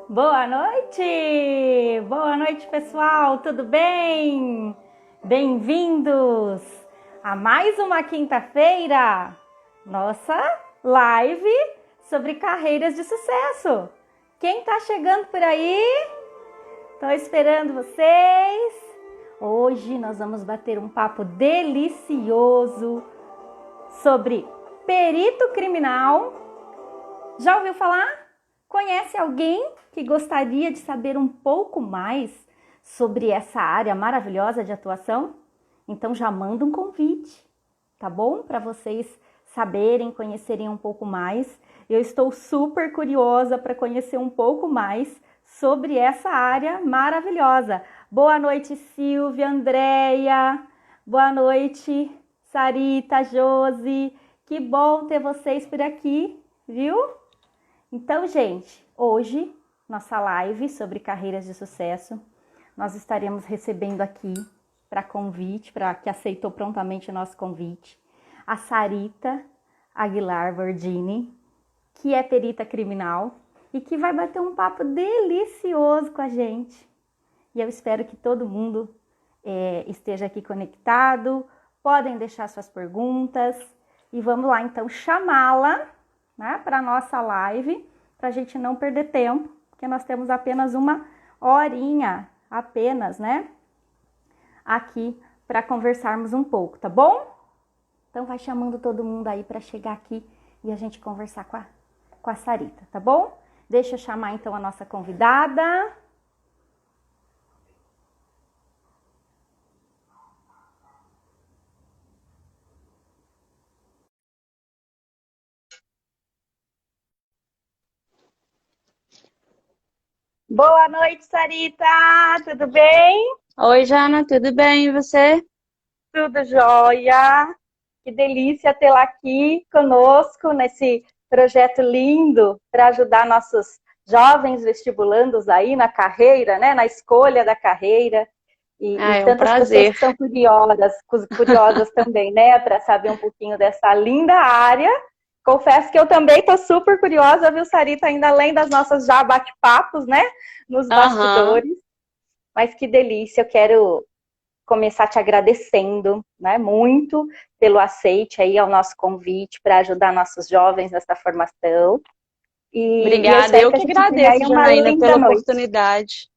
Boa noite! Boa noite, pessoal! Tudo bem? Bem-vindos a mais uma quinta-feira, nossa live sobre carreiras de sucesso. Quem tá chegando por aí? Tô esperando vocês. Hoje nós vamos bater um papo delicioso sobre perito criminal. Já ouviu falar? Conhece alguém que gostaria de saber um pouco mais sobre essa área maravilhosa de atuação? Então já manda um convite, tá bom? Para vocês saberem, conhecerem um pouco mais. Eu estou super curiosa para conhecer um pouco mais sobre essa área maravilhosa. Boa noite, Silvia, Andréia. Boa noite, Sarita, Josi. Que bom ter vocês por aqui, viu? Então, gente, hoje, nossa live sobre carreiras de sucesso, nós estaremos recebendo aqui, para convite, para que aceitou prontamente o nosso convite, a Sarita Aguilar Bordini, que é perita criminal e que vai bater um papo delicioso com a gente. E eu espero que todo mundo esteja aqui conectado, podem deixar suas perguntas e vamos lá, então, chamá-la, né, para a nossa live, para a gente não perder tempo, porque nós temos apenas uma horinha, apenas, né, aqui para conversarmos um pouco, tá bom? Então vai chamando todo mundo aí para chegar aqui e a gente conversar com a Sarita, tá bom? Deixa eu chamar então a nossa convidada. Boa noite, Sarita! Tudo bem? Oi, Jana, tudo bem? E você? Tudo jóia! Que delícia tê-la aqui conosco nesse projeto lindo para ajudar nossos jovens vestibulandos aí na carreira, né? Na escolha da carreira. E É um tantas pessoas prazer. que são curiosas também, né? Para saber um pouquinho dessa linda área. Confesso que eu também estou super curiosa, viu, Sarita? Ainda além das nossas já bate-papos, né? Nos Aham. bastidores. Mas que delícia, eu quero começar te agradecendo, né, muito pelo aceite aí ao nosso convite para ajudar nossos jovens nessa formação. E eu Obrigada. espero Eu que a que gente tenha aí agradeço, uma Janaína, linda pela noite. oportunidade.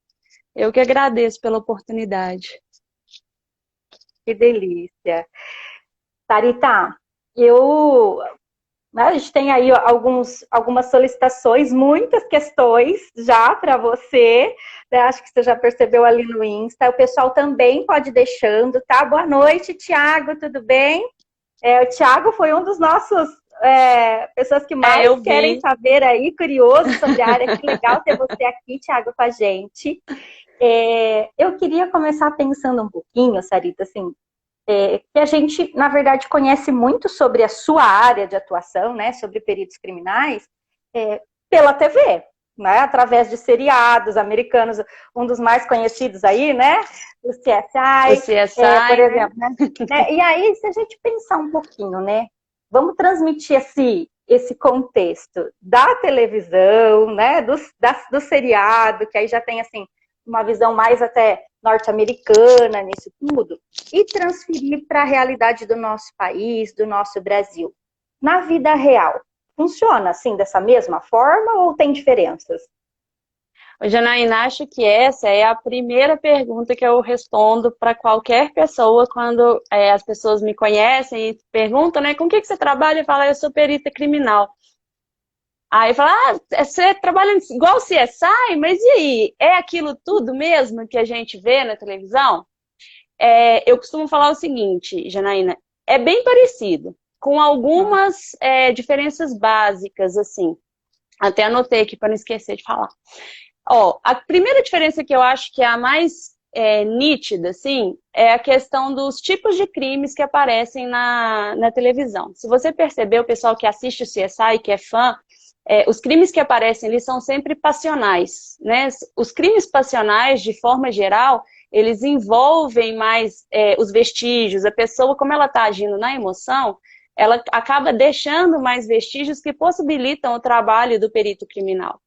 Eu que agradeço pela oportunidade. Que delícia. Sarita, eu, né, a gente tem aí algumas solicitações, muitas questões já para você, né? Acho que você já percebeu ali no Insta. O pessoal também pode ir deixando, tá? Boa noite, Tiago, tudo bem? O Thiago foi um dos nossos pessoas que É, mais eu querem vi. saber aí, curioso sobre a área. Que legal ter você aqui, Thiago, com a gente. Eu queria começar pensando um pouquinho, Sarita, assim, que a gente, na verdade, conhece muito sobre a sua área de atuação, né, sobre peritos criminais, pela TV, né, através de seriados americanos, um dos mais conhecidos aí, né, o O CSI, por CSI, né? exemplo, né? E aí, se a gente pensar um pouquinho, né, vamos transmitir esse contexto da televisão, né, do seriado, que aí já tem, assim, uma visão mais até norte-americana nisso tudo, e transferir para a realidade do nosso país, do nosso Brasil. Na vida real, funciona assim, dessa mesma forma ou tem diferenças? O Janaína, acho que essa é a primeira pergunta que eu respondo para qualquer pessoa quando as pessoas me conhecem e perguntam, né, com o que você trabalha? Eu falo, eu sou perita criminal. Aí fala, você trabalha igual CSI, mas e aí? É aquilo tudo mesmo que a gente vê na televisão? Eu costumo falar o seguinte, Janaína, é bem parecido, com algumas diferenças básicas, assim. Até anotei aqui para não esquecer de falar. Ó, a primeira diferença que eu acho que é a mais nítida, assim, é a questão dos tipos de crimes que aparecem na televisão. Se você perceber, o pessoal que assiste o CSI, que é fã, os crimes que aparecem ali são sempre passionais, né? Os crimes passionais, de forma geral, eles envolvem mais os vestígios. A pessoa, como ela está agindo na emoção, ela acaba deixando mais vestígios que possibilitam o trabalho do perito criminal.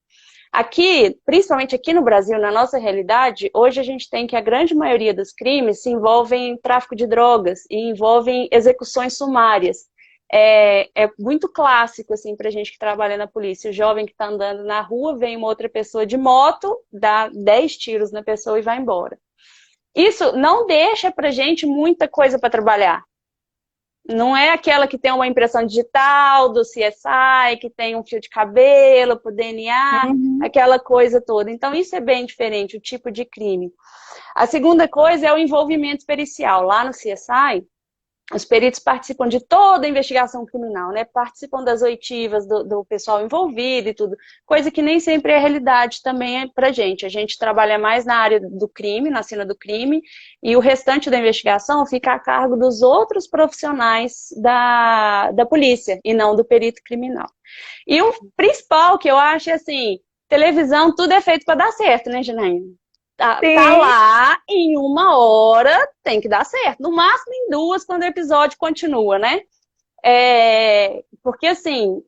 Aqui, principalmente aqui no Brasil, na nossa realidade, hoje a gente tem que a grande maioria dos crimes se envolvem em tráfico de drogas e envolvem execuções sumárias. É muito clássico, assim, pra gente que trabalha na polícia. O jovem que tá andando na rua, vem uma outra pessoa de moto, dá 10 tiros na pessoa e vai embora. Isso não deixa pra gente muita coisa para trabalhar. Não é aquela que tem uma impressão digital do CSI, que tem um fio de cabelo pro DNA, Uhum. aquela coisa toda. Então, isso é bem diferente, o tipo de crime. A segunda coisa é o envolvimento pericial. Lá no CSI, os peritos participam de toda a investigação criminal, né? Participam das oitivas do pessoal envolvido e tudo. Coisa que nem sempre é realidade também pra gente. A gente trabalha mais na área do crime, na cena do crime, e o restante da investigação fica a cargo dos outros profissionais da polícia, e não do perito criminal. E o principal que eu acho é assim, televisão, tudo é feito para dar certo, né, Janaína? Tá Sim. lá em 1 hora, tem que dar certo. No máximo em 2, quando o episódio continua, né? Porque assim,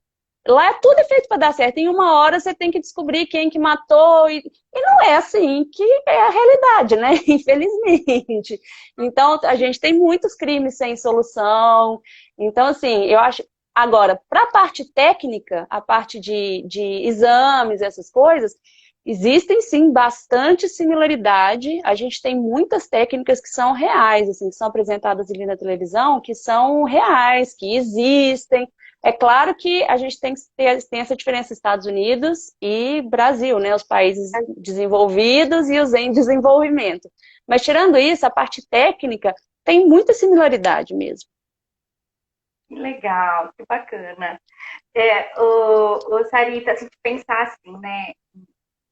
lá é tudo feito para dar certo. Em 1 hora você tem que descobrir quem que matou. E não é assim que é a realidade, né? Infelizmente. Então, a gente tem muitos crimes sem solução. Então, assim, eu acho. Agora, para a parte técnica, a parte de exames, essas coisas. Existem sim bastante similaridade. A gente tem muitas técnicas que são reais, assim, que são apresentadas ali na televisão, que são reais, que existem. É claro que a gente tem essa diferença Estados Unidos e Brasil, né? Os países desenvolvidos e os em desenvolvimento. Mas tirando isso, a parte técnica tem muita similaridade mesmo. Que legal, que bacana. Sarita, se a gente pensar assim, né?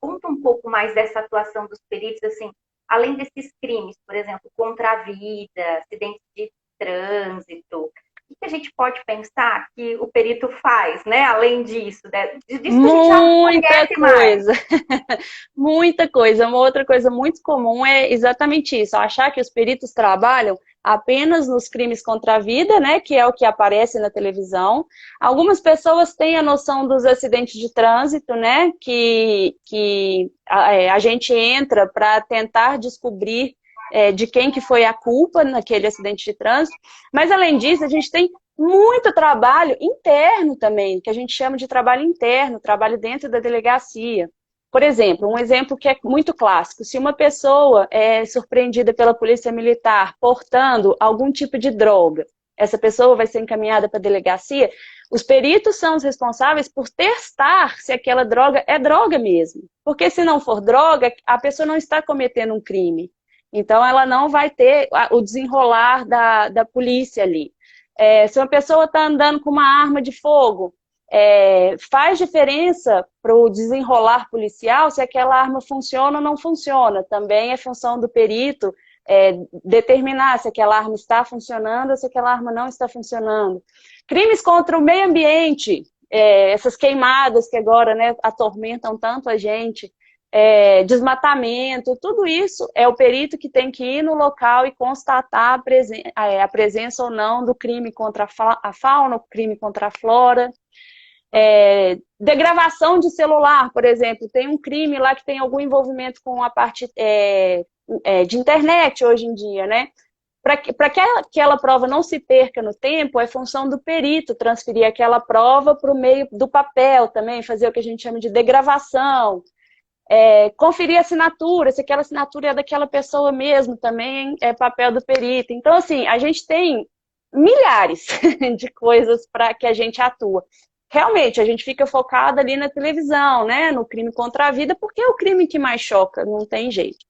Conta um pouco mais dessa atuação dos peritos, assim, além desses crimes, por exemplo, contra a vida, acidentes de trânsito, o que a gente pode pensar que o perito faz, né? Além disso, né? Disso que a gente já Muita conhece mais. coisa, muita coisa. Uma outra coisa muito comum é exatamente isso, achar que os peritos trabalham apenas nos crimes contra a vida, né, que é o que aparece na televisão. Algumas pessoas têm a noção dos acidentes de trânsito, né, que a gente entra para tentar descobrir de quem que foi a culpa naquele acidente de trânsito. Mas, além disso, a gente tem muito trabalho interno também, que a gente chama de trabalho interno, trabalho dentro da delegacia. Por exemplo, um exemplo que é muito clássico, se uma pessoa é surpreendida pela polícia militar portando algum tipo de droga, essa pessoa vai ser encaminhada para a delegacia, os peritos são os responsáveis por testar se aquela droga é droga mesmo. Porque se não for droga, a pessoa não está cometendo um crime. Então, ela não vai ter o desenrolar da polícia ali. Se uma pessoa está andando com uma arma de fogo, faz diferença para o desenrolar policial se aquela arma funciona ou não funciona. Também é função do perito determinar se aquela arma está funcionando ou se aquela arma não está funcionando. Crimes contra o meio ambiente, essas queimadas que agora, né, atormentam tanto a gente, desmatamento, tudo isso é o perito que tem que ir no local e constatar a presença ou não do crime contra a fauna, o crime contra a flora. Degravação de celular, por exemplo, tem um crime lá que tem algum envolvimento com a parte de internet hoje em dia, né? Para que aquela prova não se perca no tempo, é função do perito transferir aquela prova para o meio do papel também, fazer o que a gente chama de degravação. Conferir a assinatura, se aquela assinatura é daquela pessoa mesmo, também é papel do perito. Então, assim, a gente tem milhares de coisas para que a gente atua. Realmente, a gente fica focado ali na televisão, né, no crime contra a vida, porque é o crime que mais choca, não tem jeito.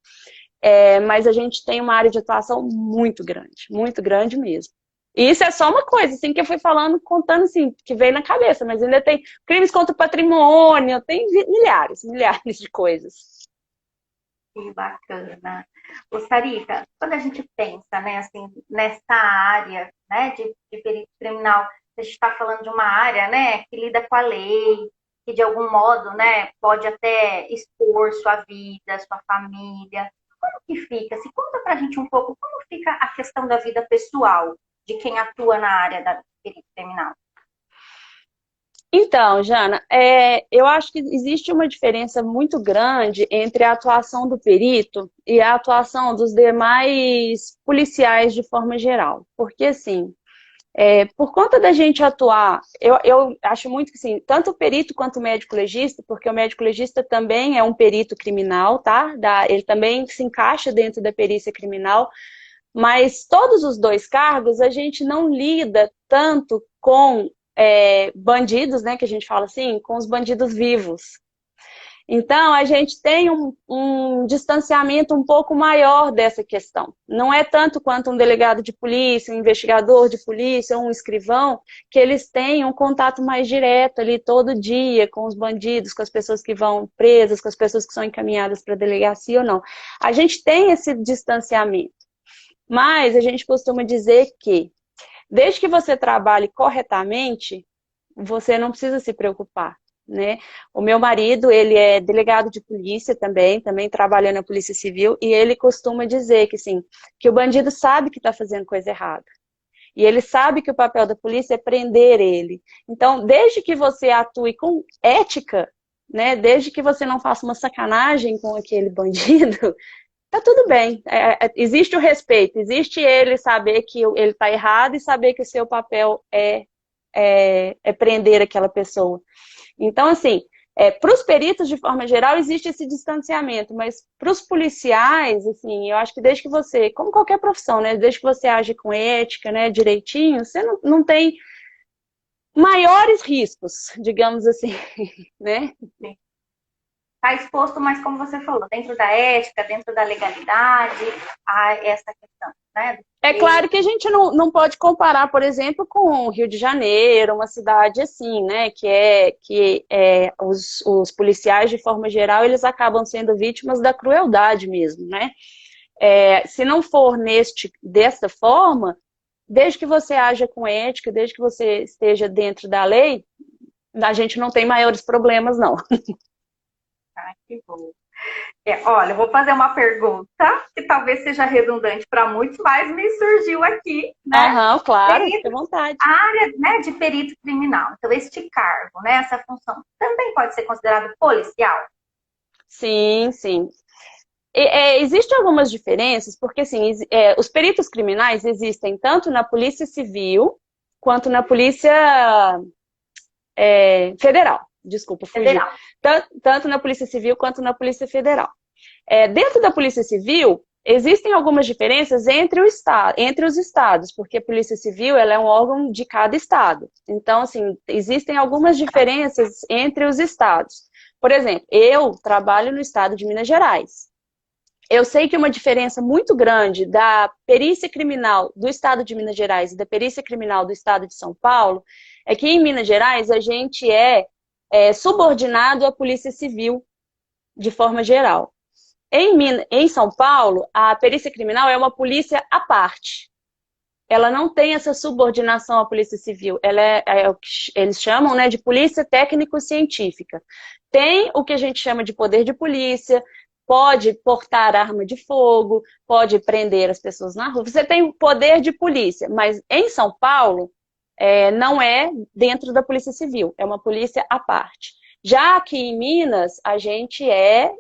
Mas a gente tem uma área de atuação muito grande mesmo. E isso é só uma coisa, assim, que eu fui falando, contando, assim, que veio na cabeça, mas ainda tem crimes contra o patrimônio, tem milhares de coisas. Que bacana. Sarita, quando a gente pensa, né, assim, nessa área, né, de perito criminal, a gente está falando de uma área, né, que lida com a lei, que de algum modo, né, pode até expor sua vida, sua família. Como que fica? Se conta pra gente um pouco como fica a questão da vida pessoal de quem atua na área da perito criminal. Então, Jana, eu acho que existe uma diferença muito grande entre a atuação do perito e a atuação dos demais policiais de forma geral. Porque, assim, por conta da gente atuar, eu acho muito que, assim, tanto o perito quanto o médico legista, porque o médico legista também é um perito criminal, tá? Ele também se encaixa dentro da perícia criminal, mas todos os dois cargos a gente não lida tanto com bandidos, né, que a gente fala assim, com os bandidos vivos. Então, a gente tem um distanciamento um pouco maior dessa questão. Não é tanto quanto um delegado de polícia, um investigador de polícia, um escrivão, que eles têm um contato mais direto ali todo dia com os bandidos, com as pessoas que vão presas, com as pessoas que são encaminhadas para a delegacia ou não. A gente tem esse distanciamento. Mas a gente costuma dizer que, desde que você trabalhe corretamente, você não precisa se preocupar, né? O meu marido, ele é delegado de polícia também trabalha na Polícia Civil, e ele costuma dizer que, assim, que o bandido sabe que está fazendo coisa errada. E ele sabe que o papel da polícia é prender ele. Então, desde que você atue com ética, né? Desde que você não faça uma sacanagem com aquele bandido, tá tudo bem. Existe o respeito, existe ele saber que ele está errado e saber que o seu papel é prender aquela pessoa. Então, assim, para os peritos, de forma geral, existe esse distanciamento, mas para os policiais, assim, eu acho que desde que você, como qualquer profissão, né, desde que você age com ética, né, direitinho, você não tem maiores riscos, digamos assim, né? Está exposto, mas como você falou, dentro da ética, dentro da legalidade, a essa questão, né? É claro que a gente não pode comparar, por exemplo, com o Rio de Janeiro, uma cidade assim, né, que os policiais, de forma geral, eles acabam sendo vítimas da crueldade mesmo, né? Se não for desta forma, desde que você haja com ética, desde que você esteja dentro da lei, a gente não tem maiores problemas, não. Ah, que bom. Olha, eu vou fazer uma pergunta que talvez seja redundante para muitos, mas me surgiu aqui, né? Aham, claro, fique à Perito, vontade. a área, né, de perito criminal. Então, este cargo, né, essa função, também pode ser considerado policial? Sim, sim. Existem algumas diferenças, porque assim, os peritos criminais existem tanto na Polícia Civil quanto na Polícia Federal. Desculpa, fugi. Federal. Tanto na Polícia Civil quanto na Polícia Federal. Dentro da Polícia Civil, existem algumas diferenças entre os estados, porque a Polícia Civil ela é um órgão de cada estado. Então, assim, existem algumas diferenças entre os estados. Por exemplo, eu trabalho no estado de Minas Gerais. Eu sei que uma diferença muito grande da perícia criminal do estado de Minas Gerais e da perícia criminal do estado de São Paulo é que em Minas Gerais a gente é subordinado à Polícia Civil de forma geral. Em São Paulo, a perícia criminal é uma polícia à parte. Ela não tem essa subordinação à Polícia Civil. Ela é o que eles chamam, né, de polícia técnico-científica. Tem o que a gente chama de poder de polícia, pode portar arma de fogo, pode prender as pessoas na rua. Você tem o poder de polícia, mas em São Paulo não é dentro da Polícia Civil, é uma polícia à parte. Já aqui em Minas,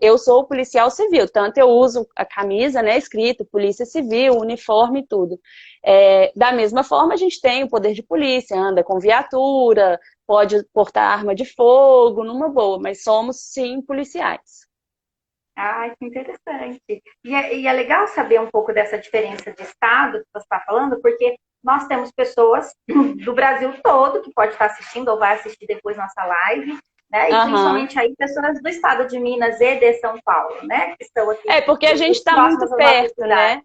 eu sou policial civil, tanto eu uso a camisa, né, escrito Polícia Civil, uniforme e tudo. Da mesma forma, a gente tem o poder de polícia, anda com viatura, pode portar arma de fogo, numa boa, mas somos, sim, policiais. Ai, que interessante. E é legal saber um pouco dessa diferença de estado que você está falando, porque nós temos pessoas do Brasil todo que pode estar assistindo ou vai assistir depois nossa live, né? E principalmente aí pessoas do estado de Minas e de São Paulo, né? Que estão aqui. Porque a gente está muito perto, né?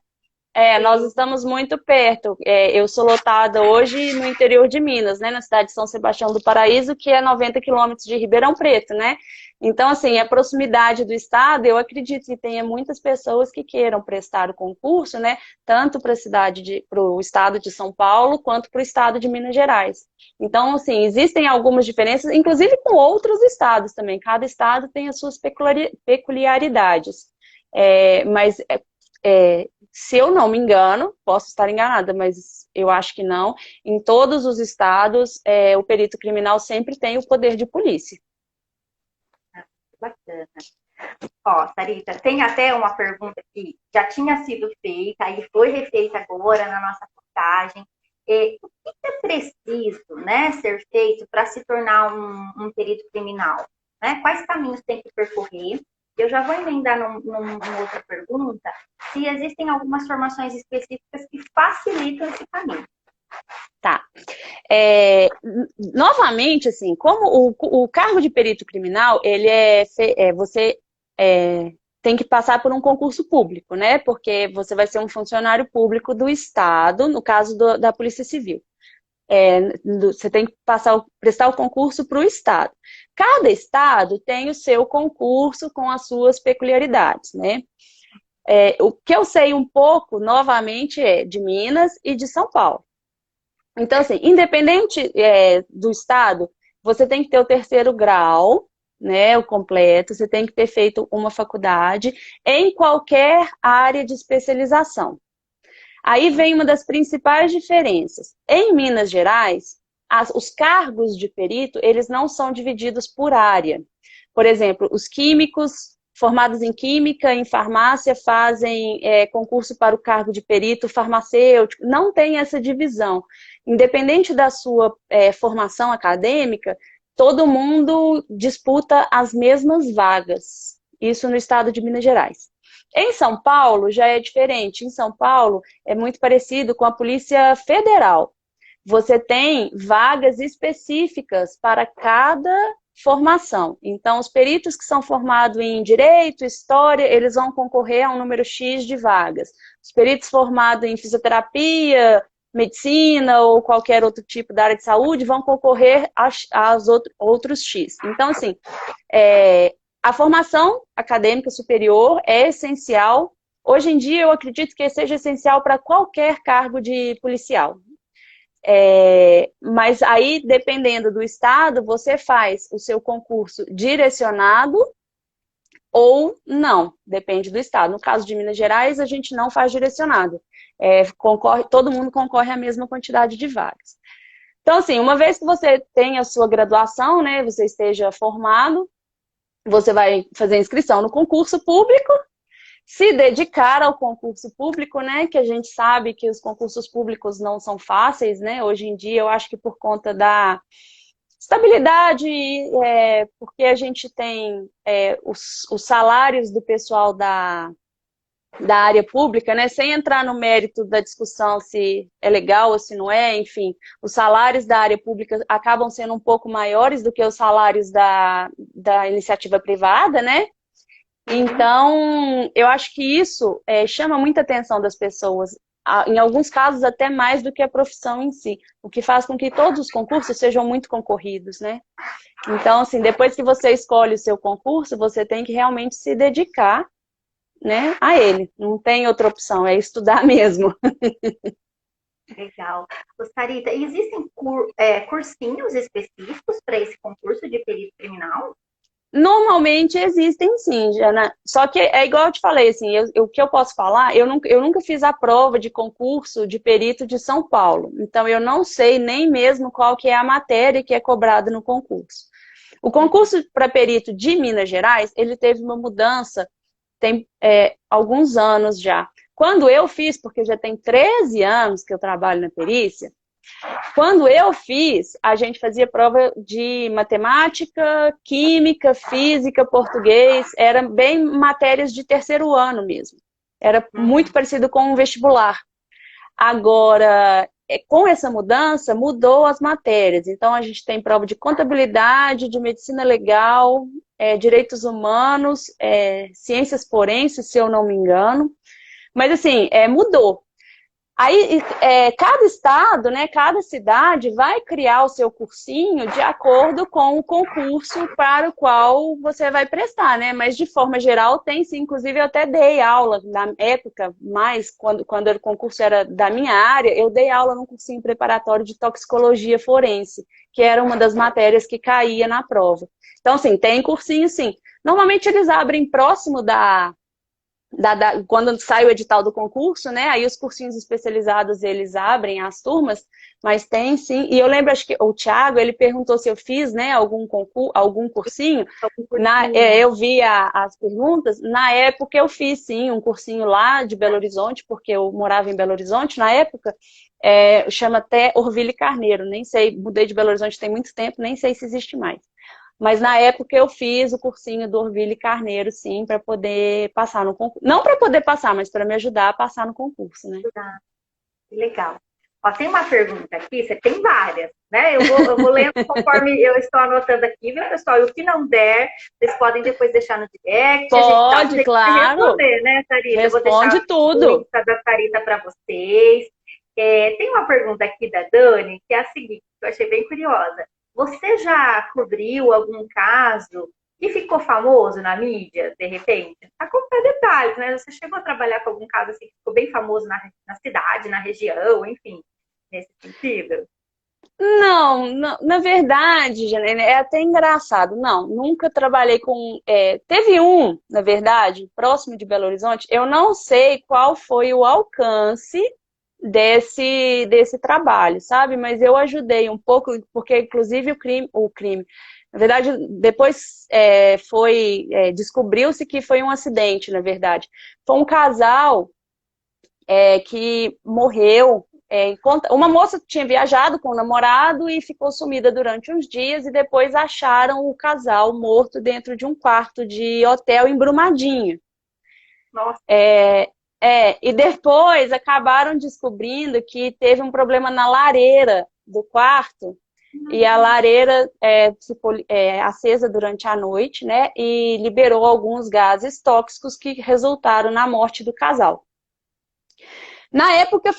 Nós estamos muito perto. Eu sou lotada hoje no interior de Minas, né, na cidade de São Sebastião do Paraíso, que é 90 quilômetros de Ribeirão Preto, né? Então, assim, a proximidade do estado, eu acredito que tenha muitas pessoas que queiram prestar o concurso, né, tanto para o estado de São Paulo, quanto para o estado de Minas Gerais. Então, assim, existem algumas diferenças, inclusive com outros estados também. Cada estado tem as suas peculiaridades. Mas se eu não me engano, posso estar enganada, mas eu acho que não, em todos os estados, o perito criminal sempre tem o poder de polícia. Bacana. Ó, Sarita, tem até uma pergunta que já tinha sido feita e foi refeita agora na nossa postagem. O que é preciso, né, ser feito para se tornar um perito criminal? Né? Quais caminhos tem que percorrer? Eu já vou emendar numa outra pergunta, se existem algumas formações específicas que facilitam esse caminho. Tá. Novamente, assim, como o cargo de perito criminal, ele você tem que passar por um concurso público, né? Porque você vai ser um funcionário público do Estado, no caso da Polícia Civil. Você tem que prestar o concurso para o Estado. Cada Estado tem o seu concurso com as suas peculiaridades, né? O que eu sei um pouco, novamente, é de Minas e de São Paulo. Então, assim, independente do estado, você tem que ter o 3º grau, né, o completo, você tem que ter feito uma faculdade em qualquer área de especialização. Aí vem uma das principais diferenças. Em Minas Gerais, os cargos de perito, eles não são divididos por área. Por exemplo, os químicos formados em química, em farmácia, fazem concurso para o cargo de perito farmacêutico. Não tem essa divisão. Independente da sua formação acadêmica, todo mundo disputa as mesmas vagas. Isso no estado de Minas Gerais. Em São Paulo já é diferente. Em São Paulo é muito parecido com a Polícia Federal. Você tem vagas específicas para cada formação. Então, os peritos que são formados em Direito, História, eles vão concorrer a um número X de vagas. Os peritos formados em Fisioterapia, Medicina ou qualquer outro tipo da área de saúde vão concorrer aos outros X. Então, assim, a formação acadêmica superior é essencial. Hoje em dia, eu acredito que seja essencial para qualquer cargo de policial. Mas aí, dependendo do estado, você faz o seu concurso direcionado ou não, depende do estado. No caso de Minas Gerais, a gente não faz direcionado. Todo mundo concorre à mesma quantidade de vagas. Então, assim, uma vez que você tem a sua graduação, né, você esteja formado, você vai fazer inscrição no concurso público, se dedicar ao concurso público, né, que a gente sabe que os concursos públicos não são fáceis, né, hoje em dia eu acho que por conta da estabilidade, porque a gente tem os salários do pessoal da área pública, né, sem entrar no mérito da discussão se é legal ou se não é, enfim, os salários da área pública acabam sendo um pouco maiores do que os salários da iniciativa privada, né? Então, eu acho que isso chama muita atenção das pessoas, em alguns casos até mais do que a profissão em si, o que faz com que todos os concursos sejam muito concorridos, né? Então, assim, depois que você escolhe o seu concurso, você tem que realmente se dedicar, né, a ele. Não tem outra opção, é estudar mesmo. Legal. Sarita, existem cursinhos específicos para esse concurso de perito criminal? Normalmente existem sim, Jana. Só que é igual eu te falei, assim, o que eu posso falar, eu nunca fiz a prova de concurso de perito de São Paulo. Então eu não sei nem mesmo qual que é a matéria que é cobrada no concurso. O concurso para perito de Minas Gerais, ele teve uma mudança, tem alguns anos já. Quando eu fiz, porque já tem 13 anos que eu trabalho na perícia, quando eu fiz, a gente fazia prova de matemática, química, física, português, eram bem matérias de 3º ano mesmo. Era muito parecido com um vestibular. Agora, com essa mudança, mudou as matérias. Então, a gente tem prova de contabilidade, de medicina legal, direitos humanos, ciências forenses, se eu não me engano. Mas, assim, mudou. Aí, cada estado, né, cada cidade vai criar o seu cursinho de acordo com o concurso para o qual você vai prestar, né? Mas, de forma geral, tem sim. Inclusive, eu até dei aula na época, mas quando o concurso era da minha área, eu dei aula num cursinho preparatório de toxicologia forense, que era uma das matérias que caía na prova. Então, assim, tem cursinho sim. Normalmente, eles abrem próximo da quando sai o edital do concurso, né? Aí os cursinhos especializados, eles abrem as turmas, mas tem sim. E eu lembro, acho que o Thiago, ele perguntou se eu fiz, né, algum concurso, algum cursinho. Eu vi as perguntas. Na época eu fiz, sim, um cursinho lá de Belo Horizonte, porque eu morava em Belo Horizonte na época. Chama até Orville Carneiro, nem sei, mudei de Belo Horizonte tem muito tempo, nem sei se existe mais. Mas na época eu fiz o cursinho do Orville Carneiro, sim, para poder passar no concurso. Não para poder passar, mas para me ajudar a passar no concurso, né? Que legal. Ó, tem uma pergunta aqui, você tem várias, né? Eu vou lendo conforme eu estou anotando aqui, viu, pessoal? E o que não der, vocês podem depois deixar no direct. Pode, claro. Responder, né, Sarita? Responde eu vou deixar tudo. o Insta da Sarita para vocês. Tem uma pergunta aqui da Dani, que é a seguinte, que eu achei bem curiosa. Você já cobriu algum caso que ficou famoso na mídia, de repente? Tá contando detalhes, né? Você chegou a trabalhar com algum caso assim, que ficou bem famoso na cidade, na região, enfim, nesse sentido? Não, na verdade, Janaína, é até engraçado. Não, nunca trabalhei com. Teve um, na verdade, próximo de Belo Horizonte. Eu não sei qual foi o alcance desse trabalho, sabe? Mas eu ajudei um pouco, porque inclusive o crime, na verdade, depois descobriu-se que foi um acidente, na verdade. Foi um casal que morreu. Uma moça tinha viajado com o namorado e ficou sumida durante uns dias e depois acharam o casal morto dentro de um quarto de hotel em Brumadinho. Nossa. E depois acabaram descobrindo que teve um problema na lareira do quarto e a lareira ficou acesa durante a noite, né? E liberou alguns gases tóxicos que resultaram na morte do casal. Na época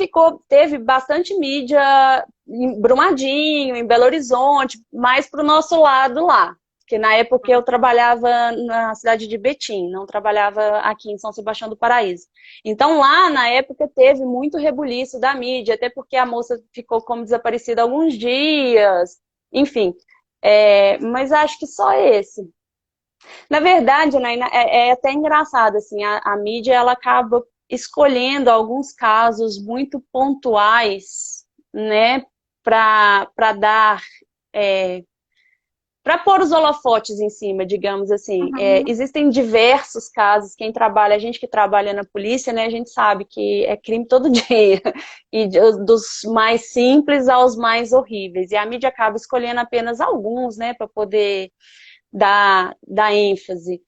teve bastante mídia em Brumadinho, em Belo Horizonte, mais para o nosso lado lá. Porque na época eu trabalhava na cidade de Betim, não trabalhava aqui em São Sebastião do Paraíso. Então lá, na época, teve muito rebuliço da mídia, até porque a moça ficou como desaparecida alguns dias, enfim. Mas acho que só esse. Na verdade, Anaína, é até engraçado, assim, a mídia, ela acaba escolhendo alguns casos muito pontuais, né, para dar, para pôr os holofotes em cima, digamos assim. Existem diversos casos, a gente que trabalha na polícia, né, a gente sabe que é crime todo dia, e dos mais simples aos mais horríveis, e a mídia acaba escolhendo apenas alguns, né, para poder dar ênfase.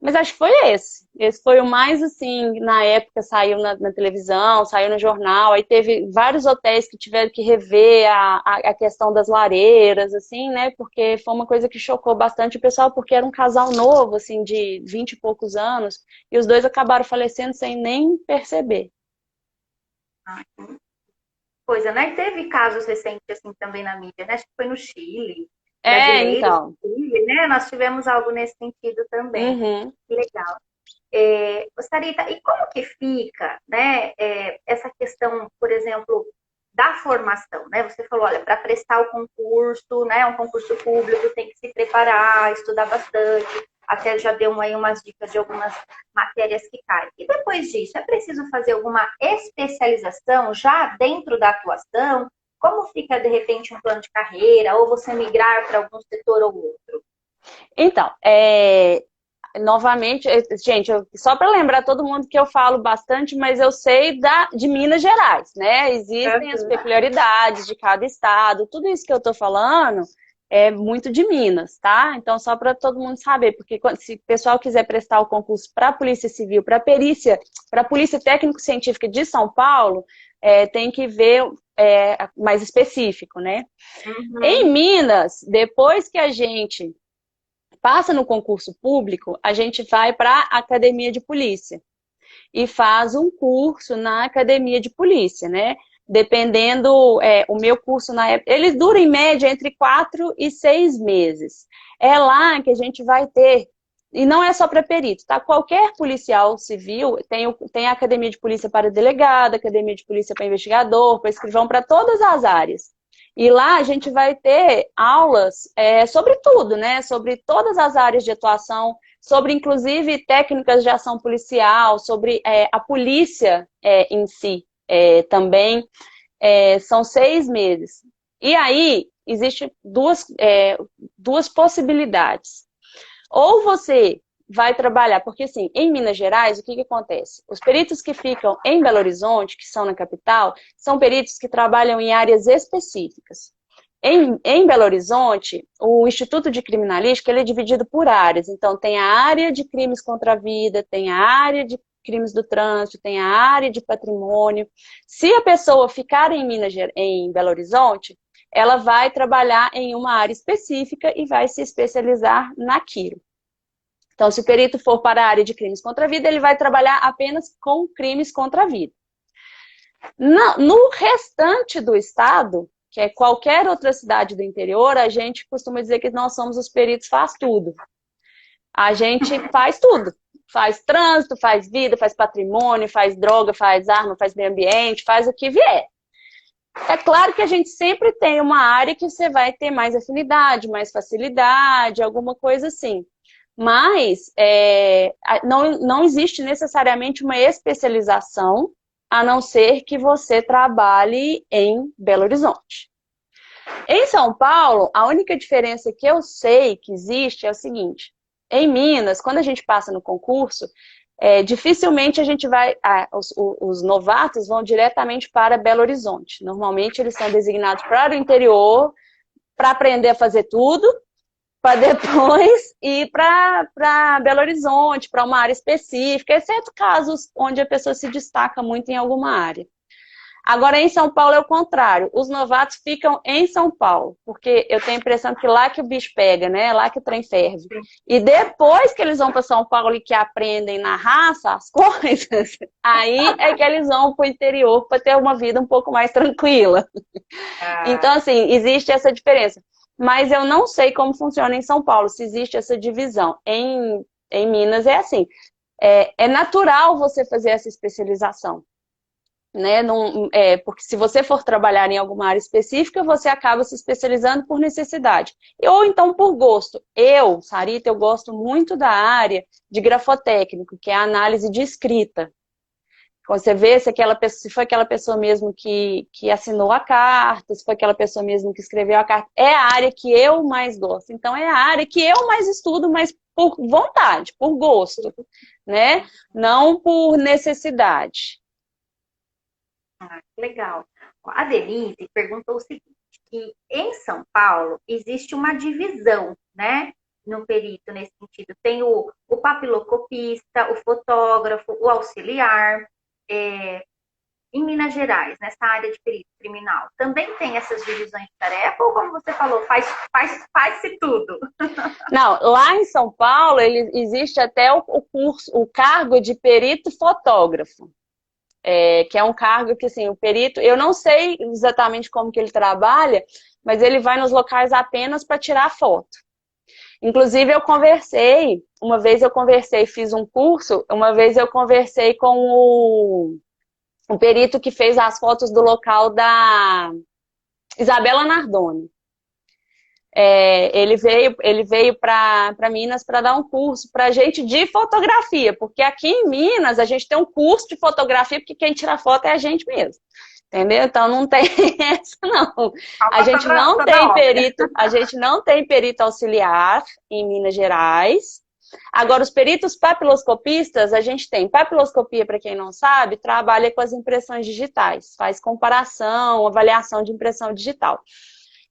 Mas acho que foi esse. Esse foi o mais, assim, na época saiu na televisão, saiu no jornal, aí teve vários hotéis que tiveram que rever a questão das lareiras, assim, né? Porque foi uma coisa que chocou bastante o pessoal, porque era um casal novo, assim, de 20 e poucos anos, e os dois acabaram falecendo sem nem perceber. Coisa, né? Teve casos recentes, assim, também na mídia, né? Acho que foi no Chile. Então. Chile, né? Nós tivemos algo nesse sentido também. Uhum. Que legal. Sarita, e como que fica, né, essa questão, por exemplo, da formação, né? Você falou, olha, para prestar o concurso, né, um concurso público, tem que se preparar, estudar bastante, até já deu aí umas dicas de algumas matérias que caem. E depois disso, é preciso fazer alguma especialização já dentro da atuação? Como fica, de repente, um plano de carreira, ou você migrar para algum setor ou outro? Então, novamente, gente, só para lembrar todo mundo que eu falo bastante, mas eu sei de Minas Gerais, né? Existem as peculiaridades de cada estado, tudo isso que eu tô falando é muito de Minas, tá? Então, só para todo mundo saber, porque se o pessoal quiser prestar o concurso para a Polícia Civil, para a Polícia Técnico-Científica de São Paulo, tem que ver mais específico, né? Uhum. Em Minas, depois que a gente passa no concurso público, a gente vai para a academia de polícia e faz um curso na academia de polícia, né? Dependendo, o meu curso na época, eles duram em média entre 4 e 6 meses. É lá que a gente vai ter, e não é só para perito, tá? Qualquer policial civil tem a academia de polícia para delegado, academia de polícia para investigador, para escrivão, para todas as áreas. E lá a gente vai ter aulas sobre tudo, né? Sobre todas as áreas de atuação, sobre inclusive técnicas de ação policial, sobre a polícia em si também. São 6 meses. E aí, existem duas possibilidades. Ou você vai trabalhar, porque assim, em Minas Gerais, o que acontece? Os peritos que ficam em Belo Horizonte, que são na capital, são peritos que trabalham em áreas específicas. Em Belo Horizonte, o Instituto de Criminalística ele é dividido por áreas. Então, tem a área de crimes contra a vida, tem a área de crimes do trânsito, tem a área de patrimônio. Se a pessoa ficar em Belo Horizonte, ela vai trabalhar em uma área específica e vai se especializar naquilo. Então, se o perito for para a área de crimes contra a vida, ele vai trabalhar apenas com crimes contra a vida. No restante do estado, que é qualquer outra cidade do interior, a gente costuma dizer que nós somos os peritos faz tudo. A gente faz tudo. Faz trânsito, faz vida, faz patrimônio, faz droga, faz arma, faz meio ambiente, faz o que vier. É claro que a gente sempre tem uma área que você vai ter mais afinidade, mais facilidade, alguma coisa assim. Mas não existe necessariamente uma especialização, a não ser que você trabalhe em Belo Horizonte. Em São Paulo, a única diferença que eu sei que existe é o seguinte: em Minas, quando a gente passa no concurso, dificilmente a gente vai. Os novatos vão diretamente para Belo Horizonte. Normalmente eles são designados para o interior, para aprender a fazer tudo, para depois ir para Belo Horizonte, para uma área específica, exceto casos onde a pessoa se destaca muito em alguma área. Agora, em São Paulo é o contrário. Os novatos ficam em São Paulo, porque eu tenho a impressão que lá que o bicho pega, né? Lá que o trem ferve. E depois que eles vão para São Paulo e que aprendem na raça as coisas, aí é que eles vão para o interior para ter uma vida um pouco mais tranquila. Então, assim, existe essa diferença. Mas eu não sei como funciona em São Paulo, se existe essa divisão. Em Minas é assim. É natural você fazer essa especialização. Né? Porque se você for trabalhar em alguma área específica, você acaba se especializando por necessidade. Ou então por gosto. Eu, Sarita, eu gosto muito da área de grafotécnico, que é a análise de escrita. Quando você vê se foi aquela pessoa mesmo que assinou a carta, se foi aquela pessoa mesmo que escreveu a carta, é a área que eu mais gosto. Então, é a área que eu mais estudo, mas por vontade, por gosto, né? Não por necessidade. Legal. A Denise perguntou o seguinte, que em São Paulo existe uma divisão, né, no perito nesse sentido. Tem o papiloscopista, o fotógrafo, o auxiliar. Em Minas Gerais, nessa área de perito criminal, também tem essas divisões de tarefa? Ou como você falou, faz-se tudo? Não, lá em São Paulo existe até o curso, o cargo de perito fotógrafo. Que é um cargo que, assim, o perito, eu não sei exatamente como que ele trabalha, mas ele vai nos locais apenas para tirar foto. Inclusive, uma vez eu conversei, fiz um curso, uma vez eu conversei com o perito que fez as fotos do local da Isabela Nardoni. Ele veio para Minas para dar um curso para gente de fotografia, porque aqui em Minas a gente tem um curso de fotografia, porque quem tira foto é a gente mesmo. Entendeu? Então não tem essa, não. A gente não tem perito auxiliar em Minas Gerais. Agora, os peritos papiloscopistas, a gente tem. Papiloscopia, para quem não sabe, trabalha com as impressões digitais, faz comparação, avaliação de impressão digital.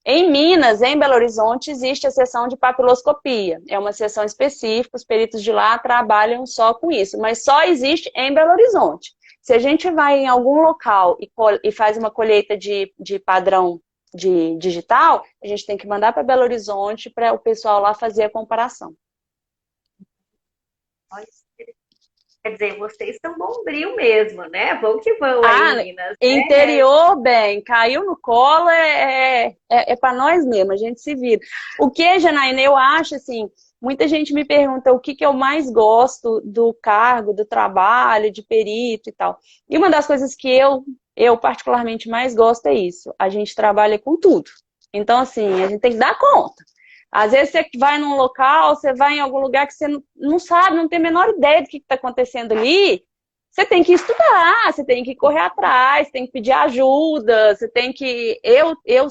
Em Minas, em Belo Horizonte, existe a seção de papiloscopia. É uma seção específica, os peritos de lá trabalham só com isso, mas só existe em Belo Horizonte. Se a gente vai em algum local e faz uma colheita de padrão de digital, a gente tem que mandar para Belo Horizonte para o pessoal lá fazer a comparação. Quer dizer, vocês são bombril mesmo, né? Vão que vão aí, Minas. Interior, bem, caiu no colo, é para nós mesmo, a gente se vira. O que, Janaína, eu acho assim, muita gente me pergunta o que eu mais gosto do cargo, do trabalho, de perito e tal. E uma das coisas que eu eu particularmente mais gosto é isso. A gente trabalha com tudo. Então, assim, a gente tem que dar conta. Às vezes você vai num local, você vai em algum lugar que você não sabe, não tem a menor ideia do que está acontecendo ali. Você tem que estudar, você tem que correr atrás, tem que pedir ajuda, você tem que...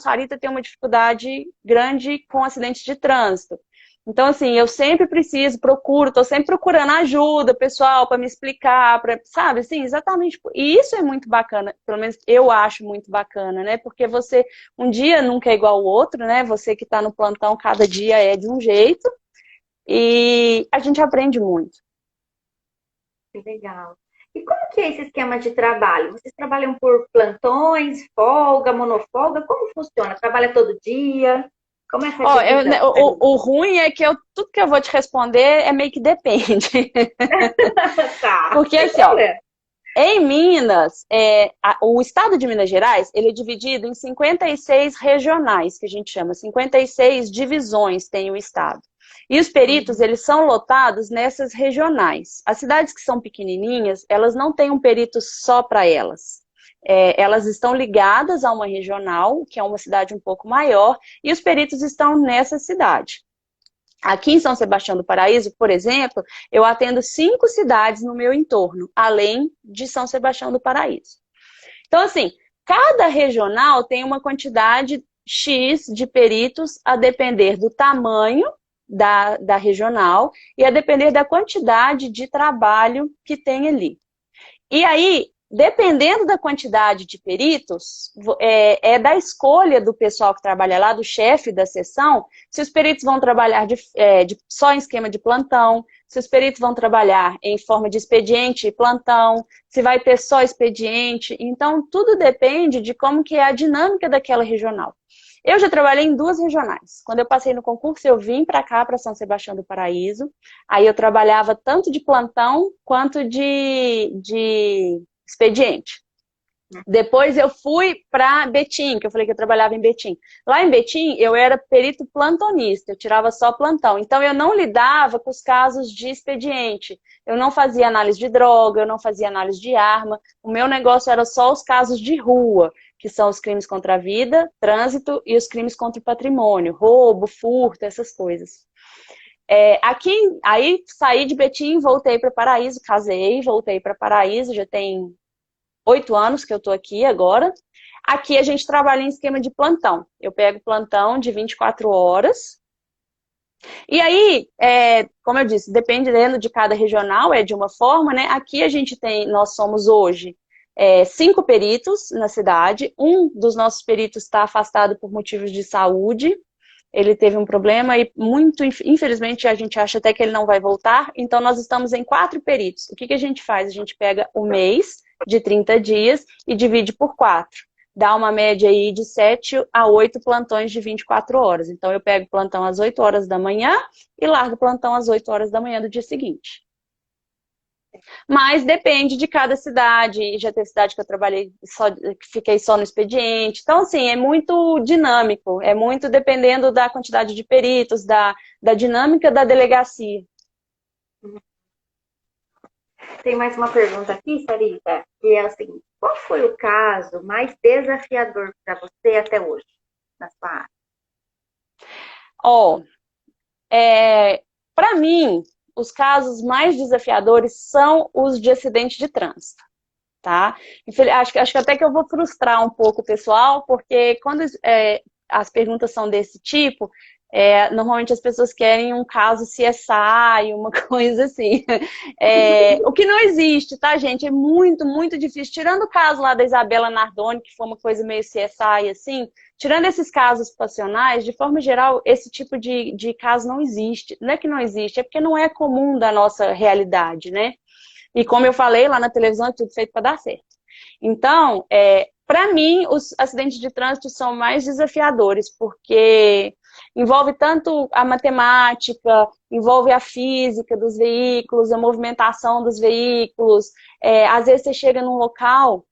Sarita, tenho uma dificuldade grande com acidentes de trânsito. Então, assim, eu sempre estou sempre procurando ajuda, pessoal, para me explicar, sabe, assim, exatamente. E isso é muito bacana, pelo menos eu acho muito bacana, né? Porque um dia nunca é igual ao outro, né? Você que está no plantão, cada dia é de um jeito, e a gente aprende muito. Que legal. E como que é esse esquema de trabalho? Vocês trabalham por plantões, folga, monofolga? Como funciona? Trabalha todo dia? Como é essa Ó, divisão? o ruim é que tudo que eu vou te responder é meio que depende. Tá, Porque sem assim, ó, problema. em Minas, o estado de Minas Gerais, ele é dividido em 56 regionais, que a gente chama, 56 divisões tem o estado. E os peritos, eles são lotados nessas regionais. As cidades que são pequenininhas, elas não têm um perito só para elas. Elas estão ligadas a uma regional, que é uma cidade um pouco maior, e os peritos estão nessa cidade. Aqui em São Sebastião do Paraíso, por exemplo, eu atendo 5 cidades no meu entorno, além de São Sebastião do Paraíso. Então, assim, cada regional tem uma quantidade X de peritos a depender do tamanho da regional e a depender da quantidade de trabalho que tem ali. E aí, dependendo da quantidade de peritos, da escolha do pessoal que trabalha lá, do chefe da seção, se os peritos vão trabalhar só em esquema de plantão, se os peritos vão trabalhar em forma de expediente e plantão, se vai ter só expediente. Então, tudo depende de como que é a dinâmica daquela regional. Eu já trabalhei em 2 regionais. Quando eu passei no concurso, eu vim para cá, para São Sebastião do Paraíso. Aí eu trabalhava tanto de plantão quanto de expediente. Depois eu fui para Betim, que eu falei que eu trabalhava em Betim. Lá em Betim, eu era perito plantonista, eu tirava só plantão. Então, eu não lidava com os casos de expediente. Eu não fazia análise de droga, eu não fazia análise de arma. O meu negócio era só os casos de rua, que são os crimes contra a vida, trânsito e os crimes contra o patrimônio, roubo, furto, essas coisas. Aí saí de Betim, voltei para Paraíso, casei, voltei para Paraíso, já tem 8 anos que eu estou aqui agora. Aqui a gente trabalha em esquema de plantão. Eu pego plantão de 24 horas. E aí, como eu disse, dependendo de cada regional, é de uma forma, né? Aqui nós somos hoje 5 peritos na cidade. Um dos nossos peritos está afastado por motivos de saúde. Ele teve um problema e infelizmente, a gente acha até que ele não vai voltar. Então, nós estamos em 4 peritos. O que a gente faz? A gente pega o mês de 30 dias e divide por 4. Dá uma média aí de 7 a 8 plantões de 24 horas. Então, eu pego plantão às 8 horas da manhã e largo plantão às 8 horas da manhã do dia seguinte. Mas depende de cada cidade. Já teve cidade que eu trabalhei, que fiquei só no expediente. Então, assim, é muito dinâmico. É muito dependendo da quantidade de peritos, da dinâmica da delegacia. Tem mais uma pergunta aqui, Sarita, que é assim: qual foi o caso mais desafiador para você até hoje, na sua área? Para mim, os casos mais desafiadores são os de acidente de trânsito, tá? Acho que até que eu vou frustrar um pouco o pessoal, porque quando as perguntas são desse tipo, normalmente as pessoas querem um caso CSI, uma coisa assim. O que não existe, tá, gente? É muito, muito difícil. Tirando o caso lá da Isabela Nardoni, que foi uma coisa meio CSI, assim, tirando esses casos passionais, de forma geral, esse tipo de caso não existe. Não é que não existe, é porque não é comum da nossa realidade, né? E como eu falei, lá na televisão é tudo feito para dar certo. Então, para mim, os acidentes de trânsito são mais desafiadores, porque envolve tanto a matemática, envolve a física dos veículos, a movimentação dos veículos. Às vezes você chega num local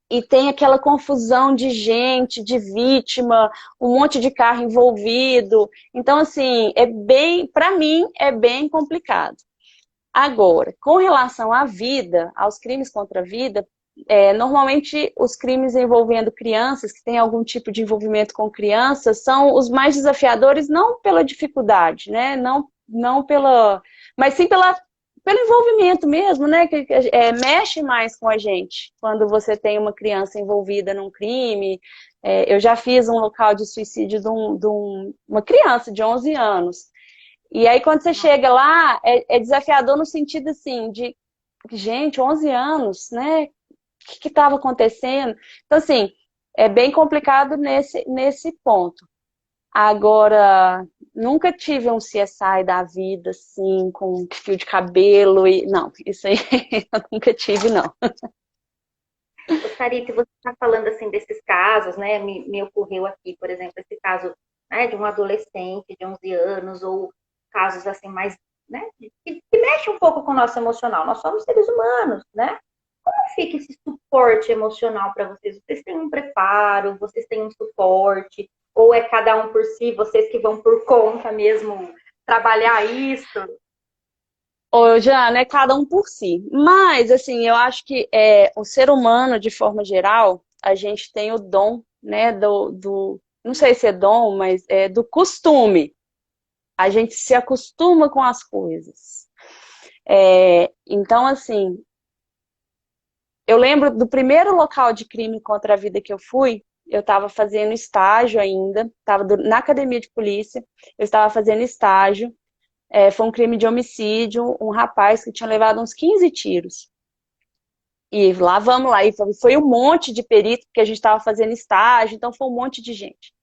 e tem aquela confusão de gente, de vítima, um monte de carro envolvido. Então, assim, para mim, é bem complicado. Agora, com relação à vida, aos crimes contra a vida, normalmente os crimes envolvendo crianças, que têm algum tipo de envolvimento com crianças, são os mais desafiadores, não pela dificuldade, né? Não pela, mas sim pelo envolvimento mesmo, né? Que mexe mais com a gente quando você tem uma criança envolvida num crime. Eu já fiz um local de suicídio de uma criança de 11 anos. E aí, quando você chega lá, é desafiador no sentido, assim, de, gente, 11 anos, né? O que estava acontecendo? Então, assim, é bem complicado nesse ponto. Agora, nunca tive um CSI da vida, assim, com fio de cabelo e... Não, isso aí eu nunca tive, não. Ô, Sarita, você está falando assim desses casos, né? Me ocorreu aqui, por exemplo, esse caso, né, de um adolescente de 11 anos, ou casos assim mais, né, que mexe um pouco com o nosso emocional. Nós somos seres humanos, né? Como fica esse suporte emocional para vocês? Vocês têm um preparo, vocês têm um suporte, ou é cada um por si, vocês que vão por conta mesmo trabalhar isso? Ô, Jana, é cada um por si. Mas, assim, eu acho que o ser humano, de forma geral, a gente tem o dom, né, não sei se é dom, mas é do costume. A gente se acostuma com as coisas. Então, assim, eu lembro do primeiro local de crime contra a vida que eu fui, eu estava fazendo estágio ainda, estava na academia de polícia, eu estava fazendo estágio. Foi um crime de homicídio, um rapaz que tinha levado uns 15 tiros. E lá vamos lá, e foi um monte de perito, porque a gente estava fazendo estágio, então foi um monte de gente.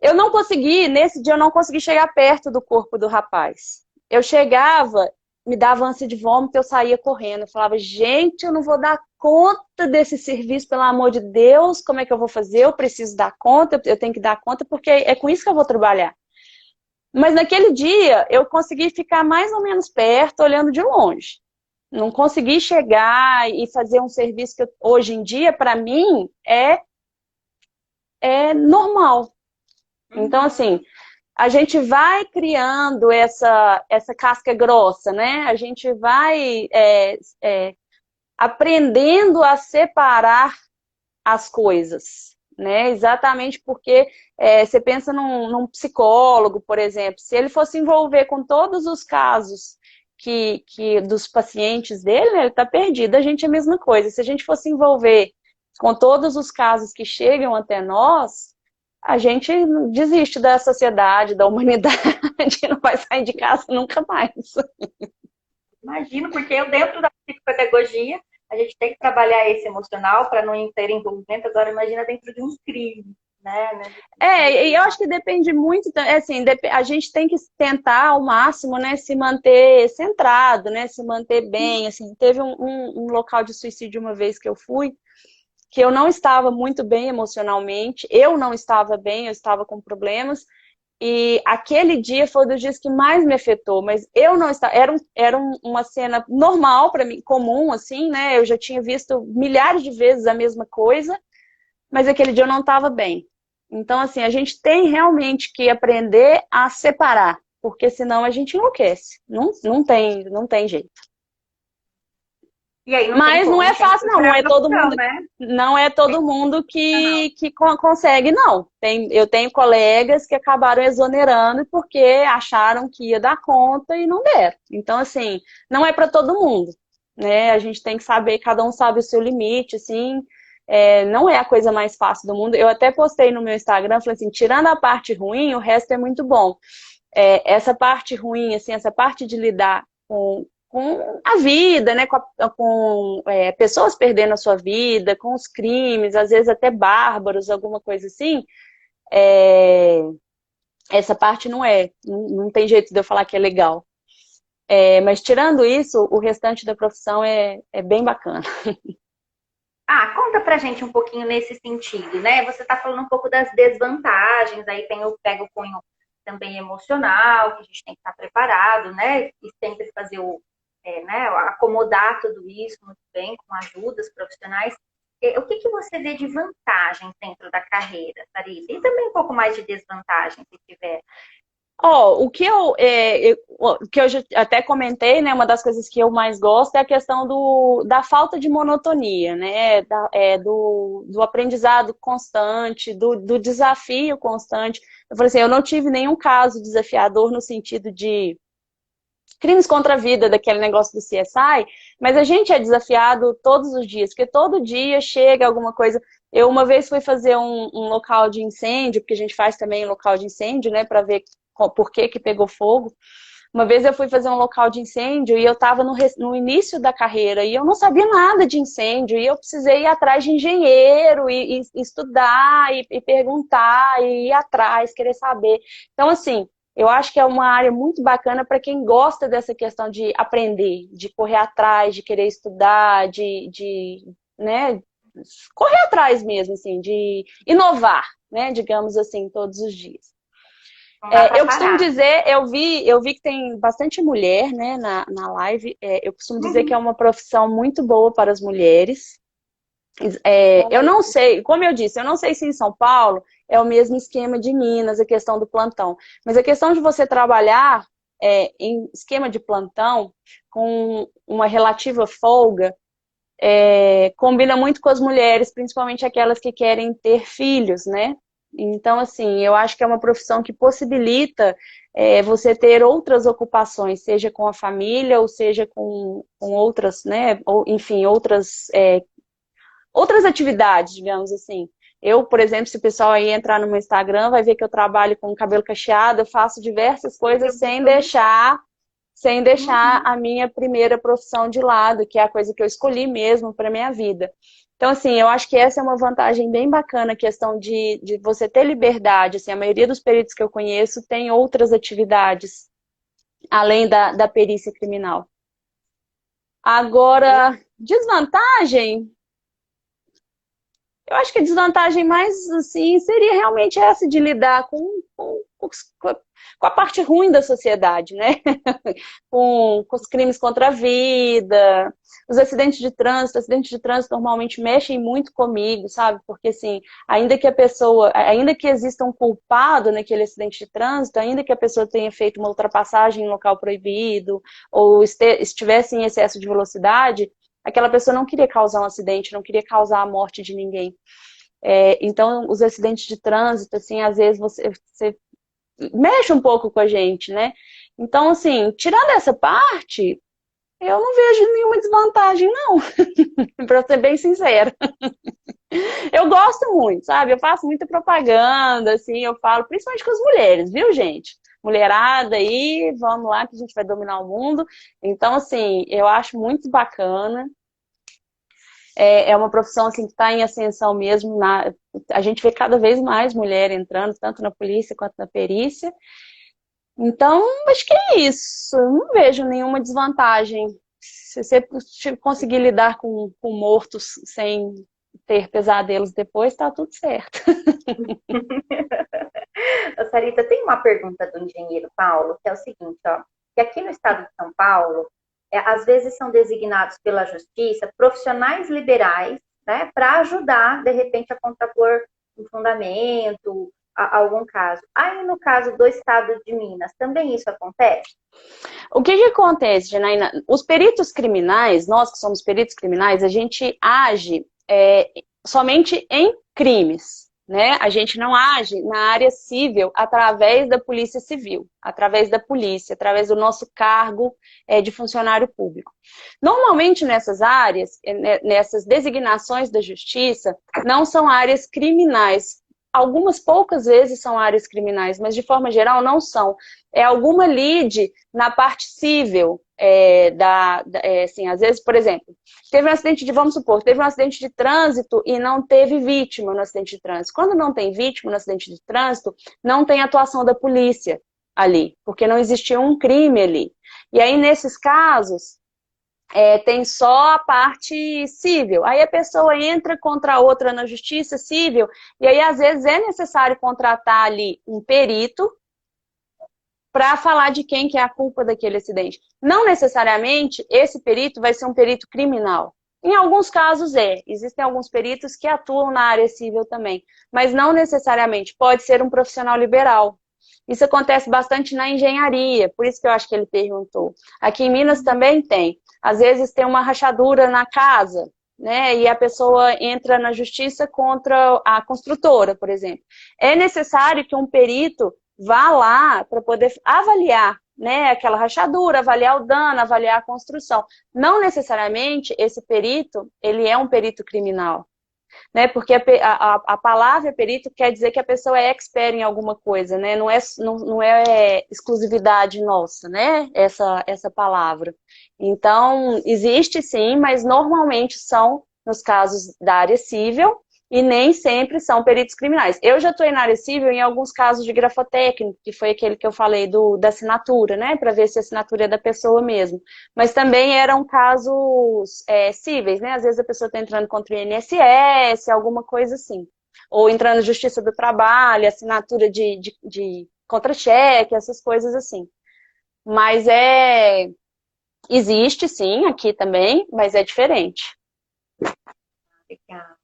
Eu não consegui, nesse dia eu não consegui chegar perto do corpo do rapaz. Eu chegava, me dava ânsia de vômito, eu saía correndo. Eu falava, gente, eu não vou dar conta desse serviço, pelo amor de Deus, como é que eu vou fazer? Eu preciso dar conta, eu tenho que dar conta, porque é com isso que eu vou trabalhar. Mas naquele dia eu consegui ficar mais ou menos perto, olhando de longe. Não consegui chegar e fazer um serviço que hoje em dia, para mim, é normal. Então, assim, a gente vai criando essa casca grossa, né? A gente vai aprendendo a separar as coisas, né? Exatamente porque você pensa num psicólogo, por exemplo, se ele fosse envolver com todos os casos que dos pacientes dele, né, ele está perdido. A gente é a mesma coisa. Se a gente fosse envolver com todos os casos que chegam até nós, a gente desiste da sociedade, da humanidade, não vai sair de casa nunca mais. Imagino, porque eu dentro da psicopedagogia, a gente tem que trabalhar esse emocional para não ter envolvimento. Agora, imagina dentro de um crime, né? E eu acho que depende muito, assim, a gente tem que tentar ao máximo, né, se manter centrado, né, se manter bem, assim, teve um local de suicídio uma vez que eu fui, que eu não estava muito bem emocionalmente, eu não estava bem, eu estava com problemas, e aquele dia foi um dos dias que mais me afetou, mas eu não estava, uma cena normal para mim, comum, assim, né, eu já tinha visto milhares de vezes a mesma coisa, mas aquele dia eu não estava bem. Então, assim, a gente tem realmente que aprender a separar, porque senão a gente enlouquece. Não tem jeito. E aí não tem Mas não como, é tem que fácil, não. procurar Não é uma todo opção, mundo, né? não é todo mundo Não. que consegue, não. Eu tenho colegas que acabaram exonerando porque acharam que ia dar conta e não deram. Então, assim, não é para todo mundo, né? A gente tem que saber, cada um sabe o seu limite, assim. Não é a coisa mais fácil do mundo. Eu até postei no meu Instagram, falei assim, tirando a parte ruim, o resto é muito bom. Essa parte ruim, assim, essa parte de lidar com a vida, né? Com pessoas perdendo a sua vida, com os crimes, às vezes até bárbaros, alguma coisa assim. é, Essa parte não tem jeito de eu falar que é legal. Mas tirando isso, o restante da profissão é bem bacana. Ah, conta pra gente um pouquinho nesse sentido, né? Você tá falando um pouco das desvantagens, aí pega o cunho também emocional, que a gente tem que estar preparado, né? E sempre fazer né, acomodar tudo isso muito bem, com ajudas profissionais. O que você vê de vantagens dentro da carreira, Sarita? E também um pouco mais de desvantagem, se tiver. Ó, o que eu já até comentei, né? Uma das coisas que eu mais gosto é a questão da falta de monotonia, né? Do aprendizado constante, do desafio constante. Eu falei assim, eu não tive nenhum caso desafiador no sentido de crimes contra a vida, daquele negócio do CSI, mas a gente é desafiado todos os dias, porque todo dia chega alguma coisa. Eu uma vez fui fazer um local de incêndio, porque a gente faz também local de incêndio, né, para ver por que que pegou fogo. Uma vez eu fui fazer um local de incêndio e eu estava no início da carreira e eu não sabia nada de incêndio e eu precisei ir atrás de engenheiro e estudar e perguntar e ir atrás, querer saber. Então, assim, eu acho que é uma área muito bacana para quem gosta dessa questão de aprender, de correr atrás, de querer estudar, né, correr atrás mesmo, assim, de inovar, né, digamos assim, todos os dias. Não dá para Eu costumo parar. dizer, eu vi que tem bastante mulher, né, na live. Eu costumo dizer que é Uhum. uma profissão muito boa para as mulheres. Eu não sei, como eu disse, eu não sei se em São Paulo é o mesmo esquema de Minas, a questão do plantão. Mas a questão de você trabalhar em esquema de plantão com uma relativa folga combina muito com as mulheres, principalmente aquelas que querem ter filhos, né? Então, assim, eu acho que é uma profissão que possibilita você ter outras ocupações, seja com a família, ou seja com outras, né? Ou, enfim, outras atividades, digamos assim. Eu, por exemplo, se o pessoal aí entrar no meu Instagram, vai ver que eu trabalho com cabelo cacheado, eu faço diversas coisas Eu vi tudo. sem deixar Uhum. a minha primeira profissão de lado, que é a coisa que eu escolhi mesmo para minha vida. Então, assim, eu acho que essa é uma vantagem bem bacana, a questão de você ter liberdade. Assim, a maioria dos peritos que eu conheço tem outras atividades, além da perícia criminal. Agora, desvantagem, eu acho que a desvantagem mais, assim, seria realmente essa de lidar com a parte ruim da sociedade, né? Com os crimes contra a vida, os acidentes de trânsito. Acidentes de trânsito normalmente mexem muito comigo, sabe? Porque, assim, ainda que exista um culpado naquele acidente de trânsito, ainda que a pessoa tenha feito uma ultrapassagem em local proibido, ou estivesse em excesso de velocidade, aquela pessoa não queria causar um acidente, não queria causar a morte de ninguém. Então, os acidentes de trânsito, assim, às vezes você mexe um pouco com a gente, né? Então, assim, tirando essa parte, eu não vejo nenhuma desvantagem, não, para ser bem sincera. Eu gosto muito, sabe? Eu faço muita propaganda, assim, eu falo, principalmente com as mulheres, viu, gente? Mulherada aí, vamos lá que a gente vai dominar o mundo. Então, assim, eu acho muito bacana. É uma profissão assim, que está em ascensão mesmo. A gente vê cada vez mais mulher entrando, tanto na polícia quanto na perícia. Então, acho que é isso. Eu não vejo nenhuma desvantagem. Se você conseguir lidar com mortos sem ter pesadelos depois, está tudo certo. Sarita, tem uma pergunta do engenheiro Paulo, que é o seguinte, ó, que aqui no estado de São Paulo, às vezes são designados pela justiça profissionais liberais, né, para ajudar, de repente, a contrapor um fundamento, algum caso. Aí, no caso do estado de Minas, também isso acontece? O que que acontece, Janaína? Os peritos criminais, nós que somos peritos criminais, a gente age somente em crimes, né? A gente não age na área civil através da polícia civil, através da polícia, através do nosso cargo de funcionário público. Normalmente nessas áreas, nessas designações da justiça, não são áreas criminais. Algumas poucas vezes são áreas criminais, mas de forma geral não são. É alguma lide na parte civil, assim, às vezes, por exemplo, vamos supor, teve um acidente de trânsito e não teve vítima no acidente de trânsito. Quando não tem vítima no acidente de trânsito, não tem atuação da polícia ali, porque não existia um crime ali. E aí, nesses casos, tem só a parte civil. Aí a pessoa entra contra a outra na justiça civil, e aí às vezes é necessário contratar ali um perito para falar de quem que é a culpa daquele acidente. Não necessariamente esse perito vai ser um perito criminal. Em alguns casos existem alguns peritos que atuam na área civil também, mas não necessariamente, pode ser um profissional liberal. Isso acontece bastante na engenharia, por isso que eu acho que ele perguntou. Aqui em Minas também tem. Às vezes tem uma rachadura na casa, né? E a pessoa entra na justiça contra a construtora, por exemplo. É necessário que um perito vá lá para poder avaliar, né, aquela rachadura, avaliar o dano, avaliar a construção. Não necessariamente esse perito, ele é um perito criminal, né? Porque a palavra perito quer dizer que a pessoa é expert em alguma coisa, né? Não é exclusividade nossa, né? Essa palavra. Então, existe sim, mas normalmente são nos casos da área civil e nem sempre são peritos criminais. Eu já atuei na área civil em alguns casos de grafotécnico, que foi aquele que eu falei da assinatura, né? Para ver se a assinatura é da pessoa mesmo. Mas também eram casos cíveis, né? Às vezes a pessoa está entrando contra o INSS, alguma coisa assim. Ou entrando na Justiça do Trabalho, assinatura de contra-cheque, essas coisas assim. Mas existe sim aqui também, mas é diferente. Legal.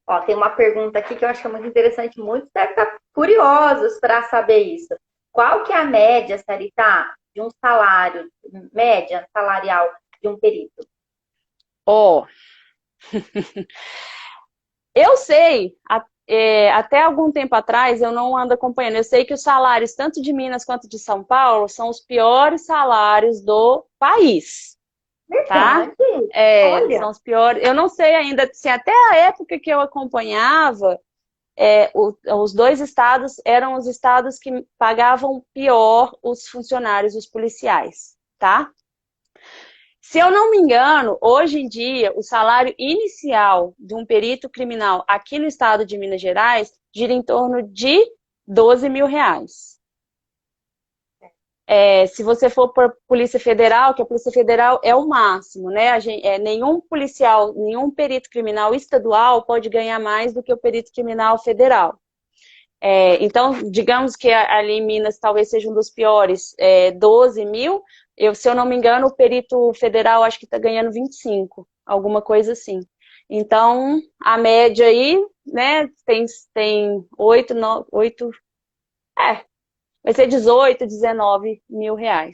Ó, tem uma pergunta aqui que eu acho muito interessante. Muitos devem estar curiosos para saber isso. Qual que é a média, Sarita, de um salário, média salarial de um perito? Ó, eu sei, até algum tempo atrás, eu não ando acompanhando, eu sei que os salários, tanto de Minas quanto de São Paulo, são os piores salários do país, tá? Verdade? São Olha, os piores. Eu não sei ainda, assim, até a época que eu acompanhava, os dois estados eram os estados que pagavam pior os funcionários, os policiais, tá? Se eu não me engano, hoje em dia, o salário inicial de um perito criminal aqui no estado de Minas Gerais gira em torno de R$ 12.000. Se você for para a Polícia Federal, que a Polícia Federal é o máximo, né? Nenhum policial, nenhum perito criminal estadual pode ganhar mais do que o perito criminal federal. Então, digamos que ali em Minas talvez seja um dos piores, 12 mil. Se eu não me engano, o perito federal acho que está ganhando 25, alguma coisa assim. Então, a média aí, né, tem 8, 9, 8, vai ser 18, R$ 19.000.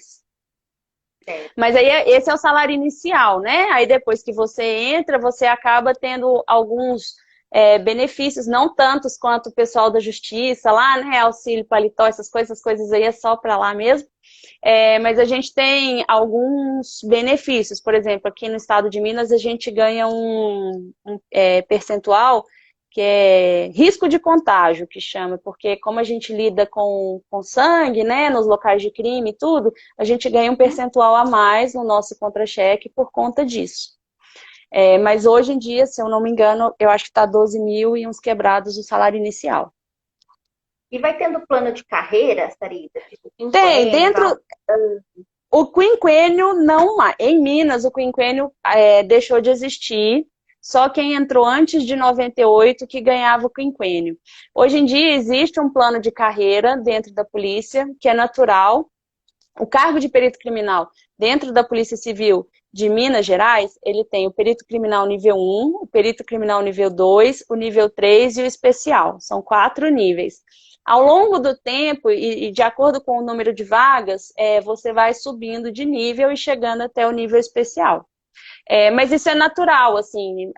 Mas aí esse é o salário inicial, né? Aí depois que você entra, você acaba tendo alguns benefícios, não tantos quanto o pessoal da justiça lá, né? Auxílio, paletó, essas coisas aí é só para lá mesmo. Mas a gente tem alguns benefícios. Por exemplo, aqui no estado de Minas a gente ganha um percentual que é risco de contágio, que chama, porque como a gente lida com sangue, né, nos locais de crime e tudo, a gente ganha um percentual a mais no nosso contra-cheque por conta disso. Mas hoje em dia, se eu não me engano, eu acho que está 12 mil e uns quebrados o salário inicial. e vai tendo plano de carreira, Sarita? Tipo, Tem, quinquênio. o quinquênio não mais. Em Minas, o quinquênio deixou de existir. Só quem entrou antes de 98 que ganhava o quinquênio. Hoje em dia existe um plano de carreira dentro da polícia, que é natural. O cargo de perito criminal dentro da Polícia Civil de Minas Gerais, ele tem o perito criminal nível 1, o perito criminal nível 2, o nível 3 e o especial. São 4 níveis. Ao longo do tempo e de acordo com o número de vagas, você vai subindo de nível e chegando até o nível especial. Mas isso é natural, assim,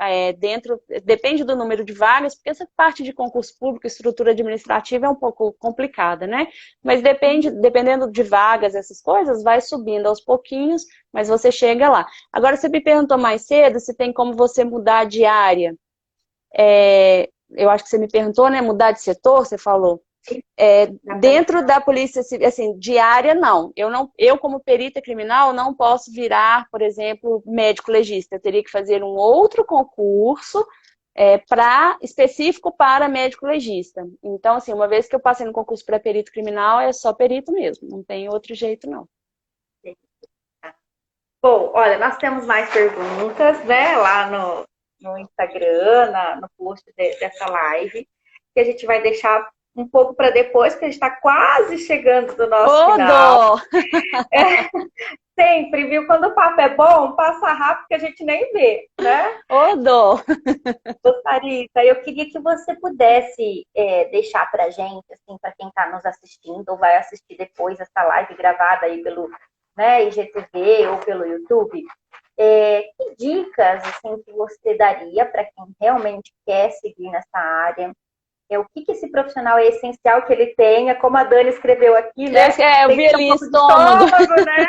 depende do número de vagas, porque essa parte de concurso público, estrutura administrativa é um pouco complicada, né? Mas dependendo de vagas, essas coisas, vai subindo aos pouquinhos, mas você chega lá. Agora, você me perguntou mais cedo se tem como você mudar de área. Eu acho que você me perguntou, né? Mudar de setor, você falou. Dentro da polícia civil, assim, de área, não. Eu, como perita criminal, não posso virar, por exemplo, médico legista. Eu teria que fazer um outro concurso específico para médico legista. Então, assim, uma vez que eu passei no concurso para perito criminal, é só perito mesmo. Não tem outro jeito, não. Bom, olha, nós temos mais perguntas, né, lá no Instagram, no post dessa live, que a gente vai deixar um pouco para depois, porque a gente está quase chegando do nosso Ô, final. dó! Sempre, viu? Quando o papo é bom, passa rápido que a gente nem vê, né? Ô, dó! Ô, Sarita, eu queria que você pudesse deixar para a gente, assim, para quem está nos assistindo ou vai assistir depois essa live gravada aí pelo, né, IGTV ou pelo YouTube, que dicas assim, que você daria para quem realmente quer seguir nessa área? O que esse profissional é essencial que ele tenha, como a Dani escreveu aqui, né? Eu Tem vi que ter um ali pouco de estômago. estômago, né?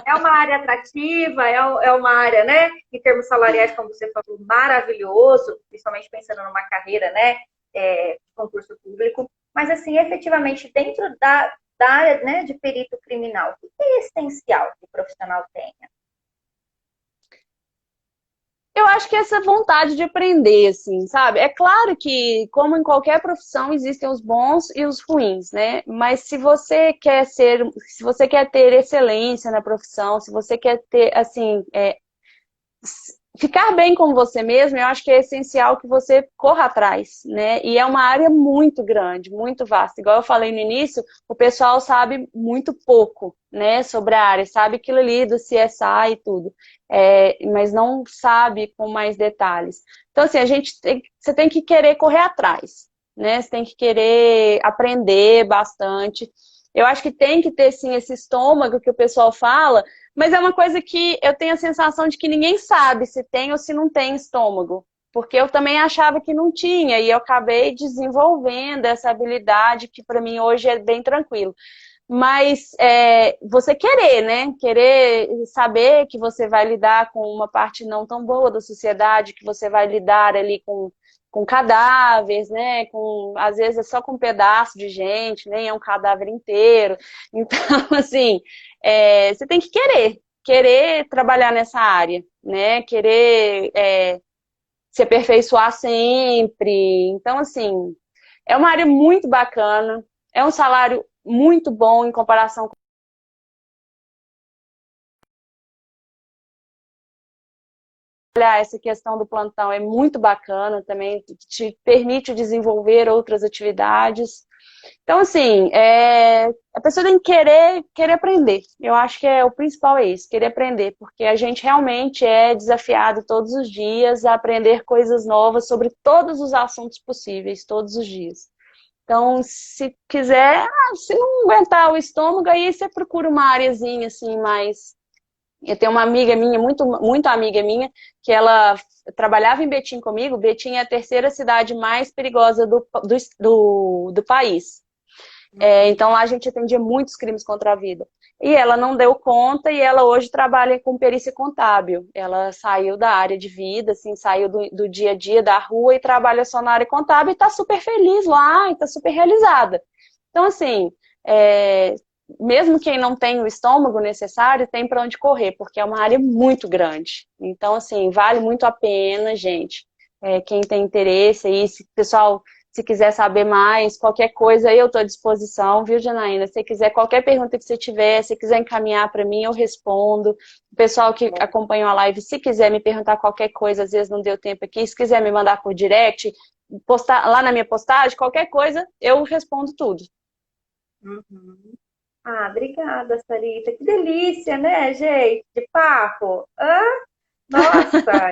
É uma área atrativa, é uma área, né? Em termos salariais, como você falou, maravilhoso, principalmente pensando numa carreira, né? De concurso público. Mas, assim, efetivamente, dentro da área, né, de perito criminal, o que é essencial que o profissional tenha? Eu acho que essa vontade de aprender, assim, sabe? É claro que, como em qualquer profissão, existem os bons e os ruins, né? Mas se você quer ter excelência na profissão, se você quer ter, assim, ficar bem com você mesmo, eu acho que é essencial que você corra atrás, né? E é uma área muito grande, muito vasta. Igual eu falei no início, o pessoal sabe muito pouco, né, sobre a área, sabe aquilo ali do CSI e tudo, mas não sabe com mais detalhes. Então, assim, você tem que querer correr atrás, né? Você tem que querer aprender bastante. Eu acho que tem que ter, sim, esse estômago que o pessoal fala, mas é uma coisa que eu tenho a sensação de que ninguém sabe se tem ou se não tem estômago. Porque eu também achava que não tinha, e eu acabei desenvolvendo essa habilidade que para mim hoje é bem tranquilo. Mas você querer, né? Querer saber que você vai lidar com uma parte não tão boa da sociedade, que você vai lidar ali com cadáveres, né? Às vezes é só com um pedaço de gente, nem é um cadáver inteiro. Então, assim, você tem que querer trabalhar nessa área, né? Querer se aperfeiçoar sempre. Então, assim, é uma área muito bacana, é um salário muito bom em comparação com essa questão do plantão, é muito bacana também, te permite desenvolver outras atividades. Então, assim, a pessoa tem que querer aprender. Eu acho que o principal é isso, querer aprender, porque a gente realmente é desafiado todos os dias a aprender coisas novas sobre todos os assuntos possíveis, todos os dias. Então, se quiser, se não aguentar o estômago, aí você procura uma areazinha assim mais. Eu tenho uma amiga minha, muito amiga minha, que ela trabalhava em Betim comigo. Betim é a terceira cidade mais perigosa do país. Então lá a gente atendia muitos crimes contra a vida. E ela não deu conta e ela hoje trabalha com perícia contábil. Ela saiu da área de vida, assim, saiu do dia a dia, da rua e trabalha só na área contábil e está super feliz lá e está super realizada. Então, assim, mesmo quem não tem o estômago necessário, tem para onde correr, porque é uma área muito grande. Então, assim, vale muito a pena, gente. Quem tem interesse aí, se o pessoal... Se quiser saber mais, qualquer coisa, eu estou à disposição, viu, Janaína? Se quiser, qualquer pergunta que você tiver, se quiser encaminhar para mim, eu respondo. O pessoal que acompanhou a live, se quiser me perguntar qualquer coisa, às vezes não deu tempo aqui, se quiser me mandar por direct, postar lá na minha postagem, qualquer coisa, eu respondo tudo. Uhum. Obrigada, Sarita. Que delícia, né, gente? De papo. Nossa,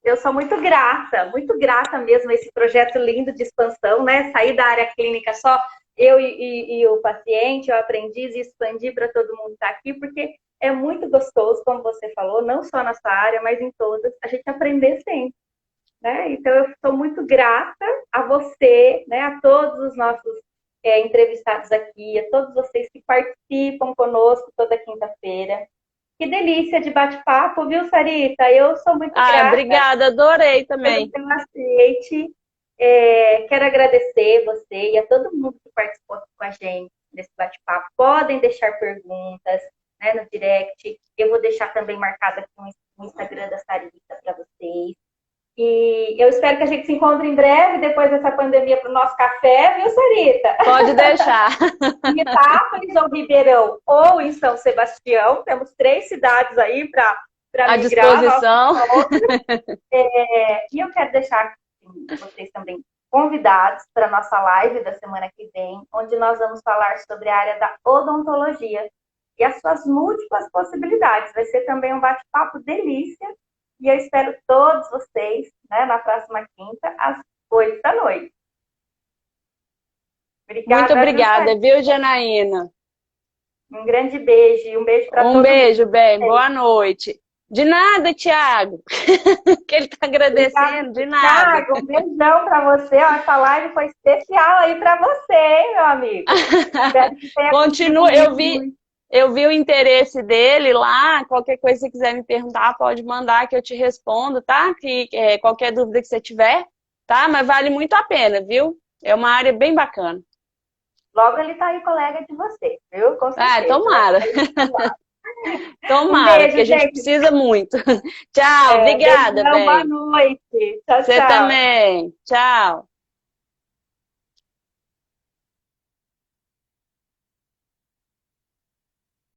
eu sou muito grata mesmo a esse projeto lindo de expansão, né? Sair da área clínica só eu e o paciente, o aprendiz, e expandir para todo mundo que está aqui, porque é muito gostoso, como você falou, não só nessa área, mas em todas, a gente aprender sempre, né? Então, eu sou muito grata a você, né? A todos os nossos entrevistados aqui, a todos vocês que participam conosco toda quinta-feira. Que delícia de bate-papo, viu, Sarita? Eu sou muito grata Obrigada, adorei pelo também. seu aceite. Quero agradecer você e a todo mundo que participou aqui com a gente nesse bate-papo. Podem deixar perguntas, né, no direct. Eu vou deixar também marcado aqui no Instagram da Sarita para vocês. E eu espero que a gente se encontre em breve, depois dessa pandemia, para o nosso café, viu, Sarita? Pode deixar. Em Itápolis ou Ribeirão ou em São Sebastião. Temos 3 cidades aí para À migrar. disposição. E eu quero deixar assim, vocês também convidados para a nossa live da semana que vem, onde nós vamos falar sobre a área da odontologia e as suas múltiplas possibilidades. Vai ser também um bate-papo delícia e eu espero todos vocês, né, na próxima quinta, às 8 da noite. Obrigada, Muito obrigada, viu, Janaína? Um grande beijo e um beijo para todos. Um beijo, bem. Boa noite. De nada, Thiago. Que ele está agradecendo, de nada. Thiago, um beijão para você. Essa live foi especial aí para você, hein, meu amigo. Espero que tenha Continua, eu vi o interesse dele lá. Qualquer coisa que você quiser me perguntar, pode mandar que eu te respondo, tá? Qualquer dúvida que você tiver, tá? Mas vale muito a pena, viu? É uma área bem bacana. Logo ele tá aí, colega de você, viu? Com certeza. Ah, tomara. Tomara, beijo, porque a gente precisa muito. Tchau, obrigada, beijão, bem. boa noite. Tchau, Você tchau. também. Tchau.